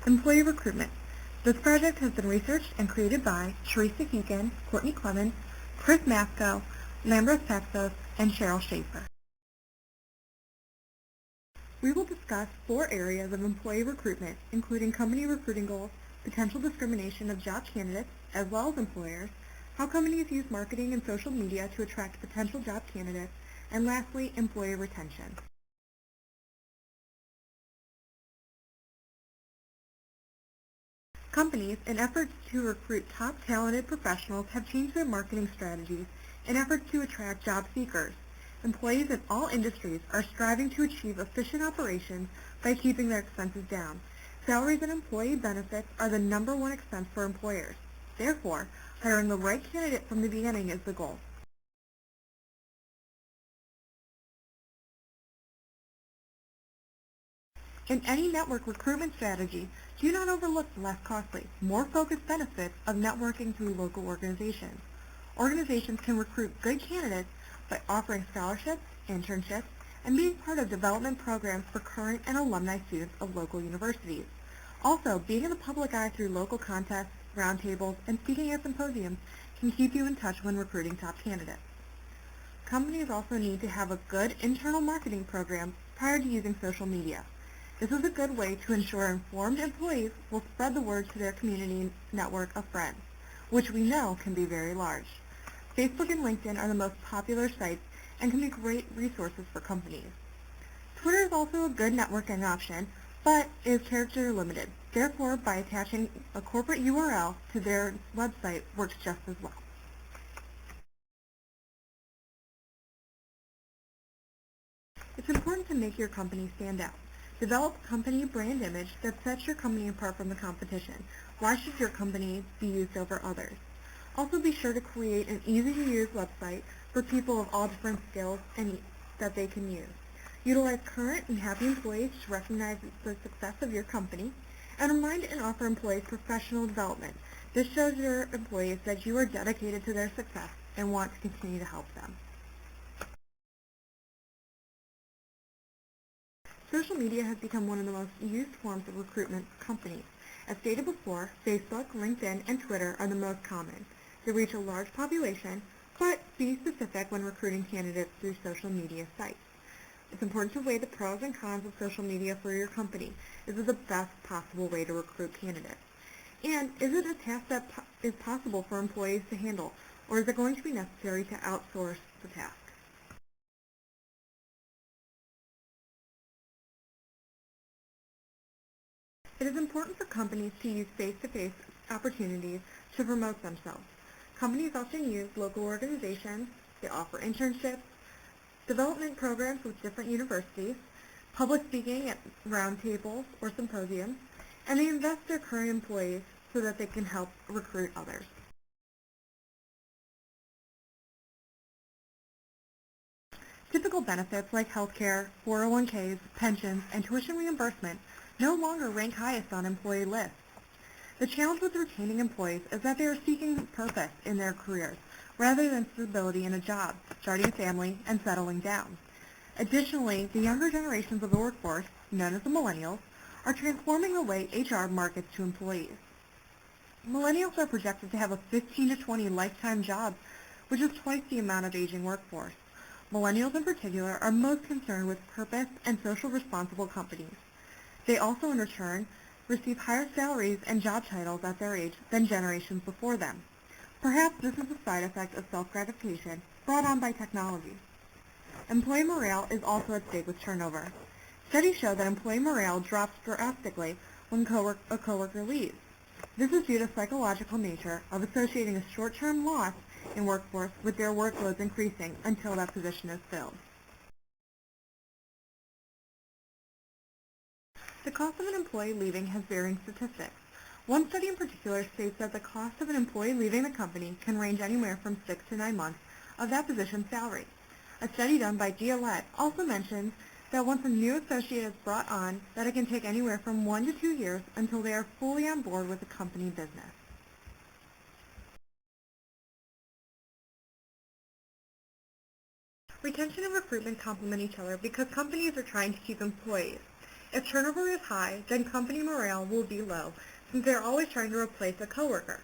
Employee recruitment. This project has been researched and created by Heakin, Courtney Klemens, Maczko, Lambros Paxos, and Cheryl Schafer. We will discuss 4 areas of employee recruitment, including company recruiting goals, potential discrimination of job candidates, as well as employers, how companies use marketing and social media to attract potential job candidates, and lastly, employee retention. Companies, in efforts to recruit top talented professionals, have changed their marketing strategies in efforts to attract job seekers. Employees in all industries are striving to achieve efficient operations by keeping their expenses down. Salaries and employee benefits are the #1 expense for employers. Therefore, hiring the right candidate from the beginning is the goal. In any network recruitment strategy, do not overlook the less costly, more focused benefits of networking through local organizations. Organizations can recruit good candidates by offering scholarships, internships, and being part of development programs for current and alumni students of local universities. Also, being in the public eye through local contests, roundtables, and speaking at symposiums can keep you in touch when recruiting top candidates. Companies also need to have a good internal marketing program prior to using social media. This is a good way to ensure informed employees will spread the word to their community network of friends, which we know can be very large. Facebook and LinkedIn are the most popular sites and can be great resources for companies. Twitter is also a good networking option, but is character limited. Therefore, by attaching a corporate URL to their website works just as well. It's important to make your company stand out. Develop a company brand image that sets your company apart from the competition. Why should your company be used over others? Also be sure to create an easy-to-use website for people of all different skills that they can use. Utilize current and happy employees to recognize the success of your company, and remind and offer employees professional development. This shows your employees that you are dedicated to their success and want to continue to help them. Social media has become one of the most used forms of recruitment for companies. As stated before, Facebook, LinkedIn, and Twitter are the most common. They reach a large population, but be specific when recruiting candidates through social media sites. It's important to weigh the pros and cons of social media for your company. Is it the best possible way to recruit candidates? And is it a task that is possible for employees to handle, or is it going to be necessary to outsource the task? It is important for companies to use face-to-face opportunities to promote themselves. Companies often use local organizations, they offer internships, development programs with different universities, public speaking at roundtables or symposiums, and they invest their current employees so that they can help recruit others. Typical benefits like healthcare, 401ks, pensions, and tuition reimbursement no longer rank highest on employee lists. The challenge with retaining employees is that they are seeking purpose in their careers rather than stability in a job, starting a family, and settling down. Additionally, the younger generations of the workforce, known as the millennials, are transforming the way HR markets to employees. Millennials are projected to have a 15 to 20 lifetime jobs, which is twice the amount of aging workforce. Millennials in particular are most concerned with purpose and social responsible companies. They also, in return, receive higher salaries and job titles at their age than generations before them. Perhaps this is a side effect of self-gratification brought on by technology. Employee morale is also at stake with turnover. Studies show that employee morale drops drastically when a coworker leaves. This is due to the psychological nature of associating a short-term loss in workforce with their workloads increasing until that position is filled. The cost of an employee leaving has varying statistics. One study in particular states that the cost of an employee leaving the company can range anywhere from 6 to 9 months of that position's salary. A study done by Gillette also mentions that once a new associate is brought on, that it can take anywhere from 1 to 2 years until they are fully on board with the company business. Retention and recruitment complement each other because companies are trying to keep employees. If turnover is high, then company morale will be low since they are always trying to replace a coworker.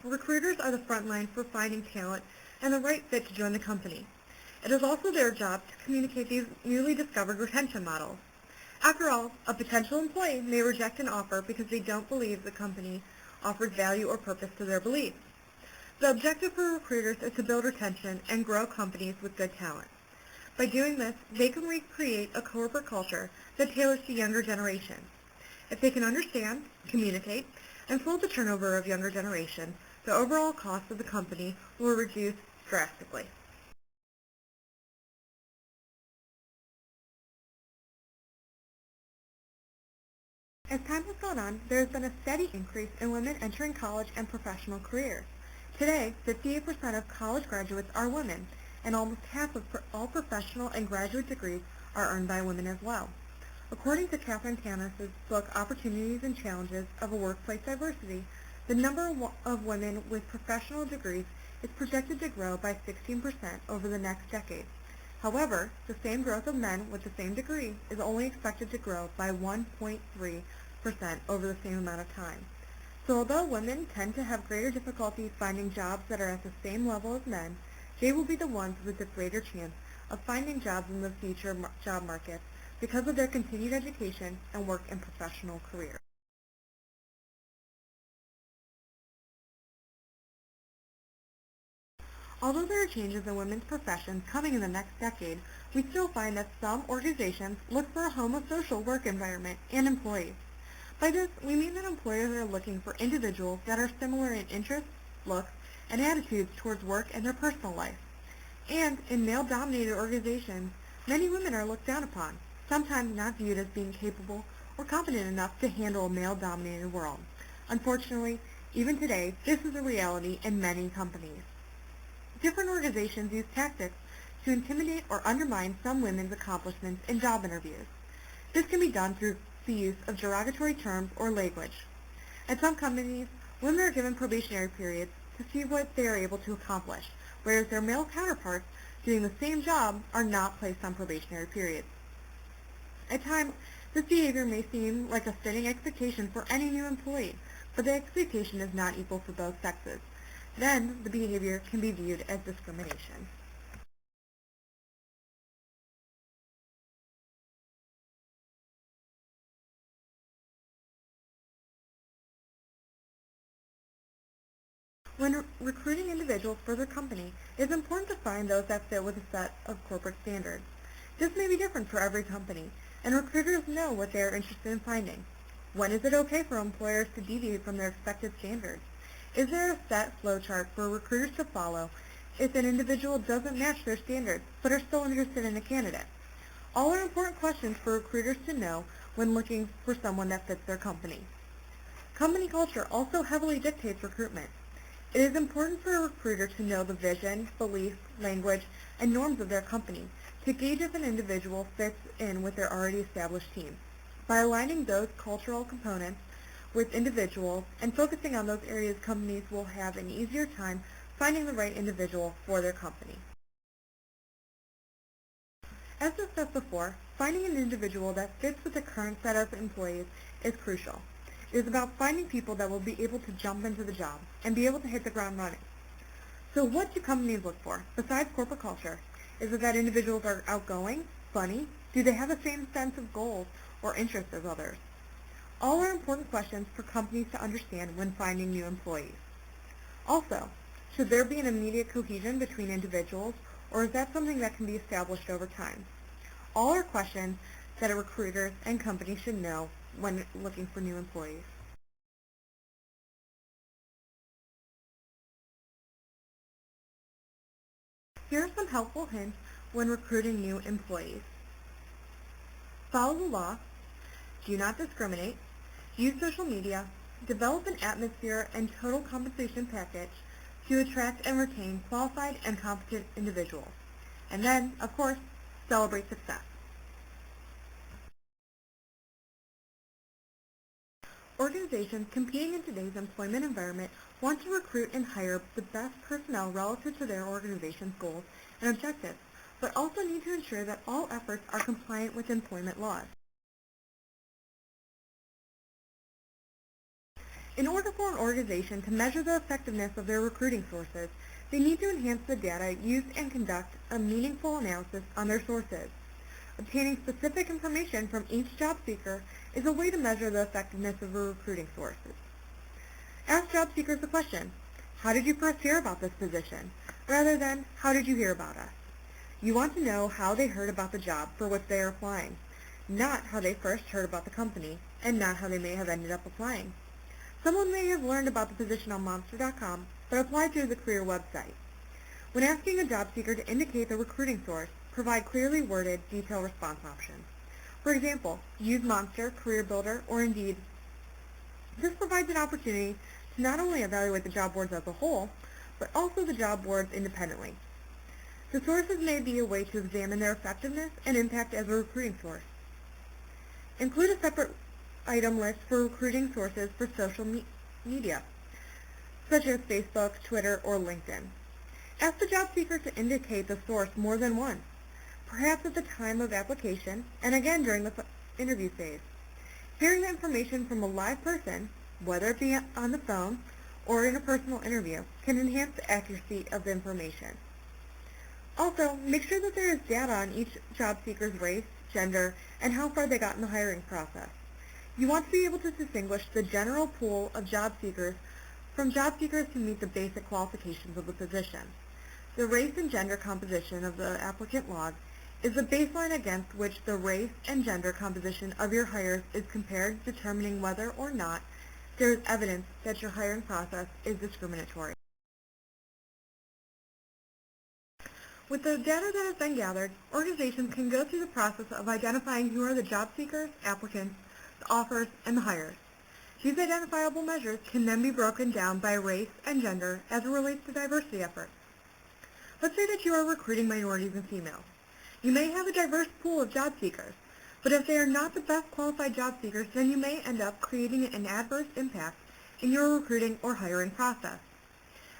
Recruiters are the front line for finding talent and the right fit to join the company. It is also their job to communicate these newly discovered retention models. After all, a potential employee may reject an offer because they don't believe the company offers value or purpose to their beliefs. The objective for recruiters is to build retention and grow companies with good talent. By doing this, they can recreate a corporate culture that tailors to younger generations. If they can understand, communicate, and slow the turnover of younger generations, the overall cost of the company will reduce drastically. As time has gone on, there has been a steady increase in women entering college and professional careers. Today, 58% of college graduates are women, and almost half of all professional and graduate degrees are earned by women as well. According to Catherine Tanis' book, Opportunities and Challenges of a Workplace Diversity, the number of women with professional degrees is projected to grow by 16% over the next decade. However, the same growth of men with the same degree is only expected to grow by 1.3% over the same amount of time. So although women tend to have greater difficulty finding jobs that are at the same level as men, they will be the ones with the greater chance of finding jobs in the future job market because of their continued education and work in professional careers. Although there are changes in women's professions coming in the next decade, we still find that some organizations look for a homosocial work environment and employees. By this, we mean that employers are looking for individuals that are similar in interests, looks, and attitudes towards work and their personal life. And in male-dominated organizations, many women are looked down upon, sometimes not viewed as being capable or competent enough to handle a male-dominated world. Unfortunately, even today, this is a reality in many companies. Different organizations use tactics to intimidate or undermine some women's accomplishments in job interviews. This can be done through the use of derogatory terms or language. At some companies, women are given probationary periods to see what they are able to accomplish, whereas their male counterparts doing the same job are not placed on probationary periods. At times, this behavior may seem like a fitting expectation for any new employee, but the expectation is not equal for both sexes. Then, the behavior can be viewed as discrimination. When recruiting individuals for their company, it is important to find those that fit with a set of corporate standards. This may be different for every company, and recruiters know what they are interested in finding. When is it okay for employers to deviate from their expected standards? Is there a set flowchart for recruiters to follow if an individual doesn't match their standards but are still interested in a candidate? All are important questions for recruiters to know when looking for someone that fits their company. Company culture also heavily dictates recruitment. It is important for a recruiter to know the vision, beliefs, language, and norms of their company to gauge if an individual fits in with their already established team. By aligning those cultural components with individuals and focusing on those areas, companies will have an easier time finding the right individual for their company. As discussed before, finding an individual that fits with the current set of employees is crucial. It is about finding people that will be able to jump into the job and be able to hit the ground running. So what do companies look for, besides corporate culture? Is it that individuals are outgoing, funny? Do they have the same sense of goals or interests as others? All are important questions for companies to understand when finding new employees. Also, should there be an immediate cohesion between individuals, or is that something that can be established over time? All are questions that recruiters and companies should know when looking for new employees. Here are some helpful hints when recruiting new employees. Follow the law, do not discriminate, use social media, develop an atmosphere and total compensation package to attract and retain qualified and competent individuals. And then, of course, celebrate success. Organizations competing in today's employment environment want to recruit and hire the best personnel relative to their organization's goals and objectives, but also need to ensure that all efforts are compliant with employment laws. In order for an organization to measure the effectiveness of their recruiting sources, they need to enhance the data used and conduct a meaningful analysis on their sources. Obtaining specific information from each job seeker is a way to measure the effectiveness of a recruiting sources. Ask job seekers the question, how did you first hear about this position, rather than how did you hear about us? You want to know how they heard about the job for which they are applying, not how they first heard about the company, and not how they may have ended up applying. Someone may have learned about the position on Monster.com, but applied through the career website. When asking a job seeker to indicate the recruiting source, provide clearly worded, detailed response options. For example, use Monster, Career Builder, or Indeed. This provides an opportunity to not only evaluate the job boards as a whole, but also the job boards independently. The sources may be a way to examine their effectiveness and impact as a recruiting source. Include a separate item list for recruiting sources for social media, such as Facebook, Twitter, or LinkedIn. Ask the job seeker to indicate the source more than once, perhaps at the time of application and again during the interview phase. Hearing the information from a live person, whether it be on the phone or in a personal interview, can enhance the accuracy of the information. Also, make sure that there is data on each job seeker's race, gender, and how far they got in the hiring process. You want to be able to distinguish the general pool of job seekers from job seekers who meet the basic qualifications of the position. The race and gender composition of the applicant log is the baseline against which the race and gender composition of your hires is compared, determining whether or not there is evidence that your hiring process is discriminatory. With the data that has been gathered, organizations can go through the process of identifying who are the job seekers, applicants, the offers, and the hires. These identifiable measures can then be broken down by race and gender as it relates to diversity efforts. Let's say that you are recruiting minorities and females. You may have a diverse pool of job seekers, but if they are not the best qualified job seekers, then you may end up creating an adverse impact in your recruiting or hiring process.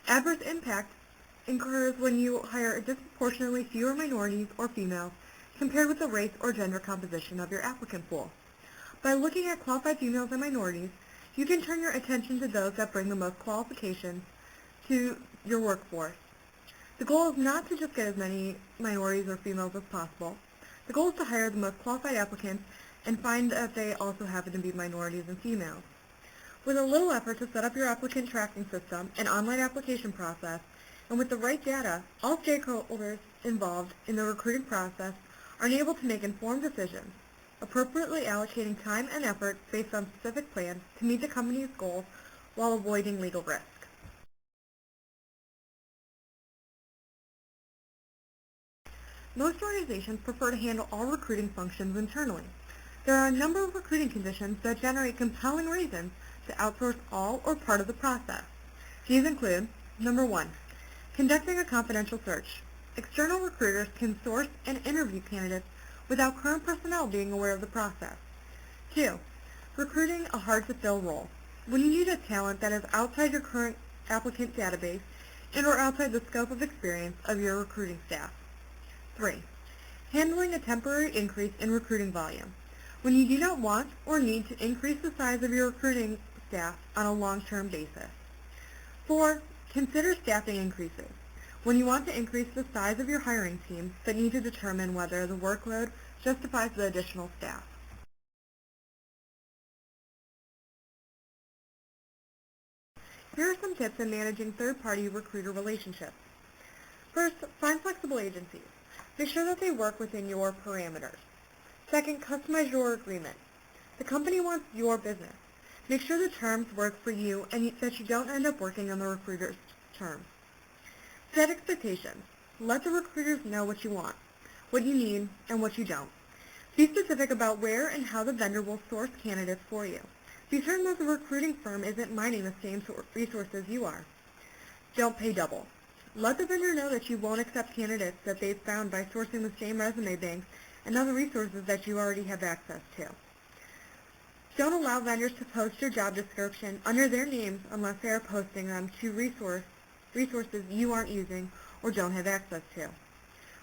Adverse impact occurs when you hire disproportionately fewer minorities or females compared with the race or gender composition of your applicant pool. By looking at qualified females and minorities, you can turn your attention to those that bring the most qualifications to your workforce. The goal is not to just get as many minorities or females as possible. The goal is to hire the most qualified applicants and find that they also happen to be minorities and females. With a little effort to set up your applicant tracking system and online application process, and with the right data, all stakeholders involved in the recruiting process are able to make informed decisions, appropriately allocating time and effort based on specific plans to meet the company's goals while avoiding legal risk. Most organizations prefer to handle all recruiting functions internally. There are a number of recruiting conditions that generate compelling reasons to outsource all or part of the process. These include, number 1, conducting a confidential search. External recruiters can source and interview candidates without current personnel being aware of the process. 2, recruiting a hard-to-fill role. When you need a talent that is outside your current applicant database and or outside the scope of experience of your recruiting staff. 3, handling a temporary increase in recruiting volume. When you do not want or need to increase the size of your recruiting staff on a long-term basis. 4, consider staffing increases. When you want to increase the size of your hiring team, but need to determine whether the workload justifies the additional staff. Here are some tips in managing third-party recruiter relationships. First, find flexible agencies. Make sure that they work within your parameters. Second, customize your agreement. The company wants your business. Make sure the terms work for you and that you don't end up working on the recruiter's terms. Set expectations. Let the recruiters know what you want, what you need, and what you don't. Be specific about where and how the vendor will source candidates for you. Be certain that the recruiting firm isn't mining the same resources you are. Don't pay double. Let the vendor know that you won't accept candidates that they've found by sourcing the same resume banks and other resources that you already have access to. Don't allow vendors to post your job description under their names unless they are posting them to resources you aren't using or don't have access to.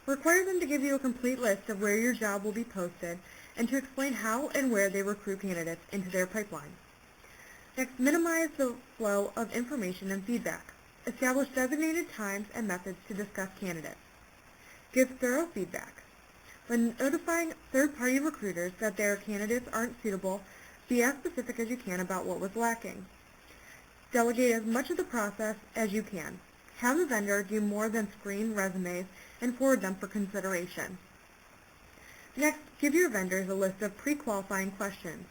Require them to give you a complete list of where your job will be posted and to explain how and where they recruit candidates into their pipeline. Next, minimize the flow of information and feedback. Establish designated times and methods to discuss candidates. Give thorough feedback. When notifying third-party recruiters that their candidates aren't suitable, be as specific as you can about what was lacking. Delegate as much of the process as you can. Have the vendor do more than screen resumes and forward them for consideration. Next, give your vendors a list of pre-qualifying questions.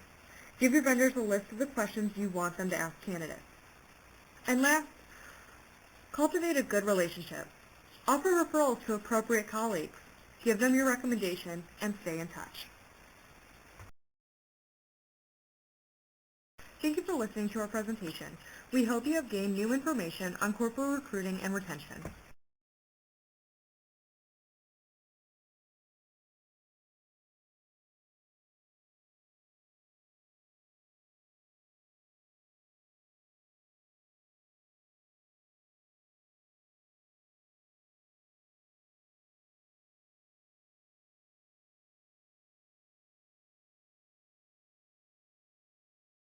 Give your vendors a list of the questions you want them to ask candidates. And last, cultivate a good relationship. Offer referrals to appropriate colleagues. Give them your recommendation and stay in touch. Thank you for listening to our presentation. We hope you have gained new information on corporate recruiting and retention.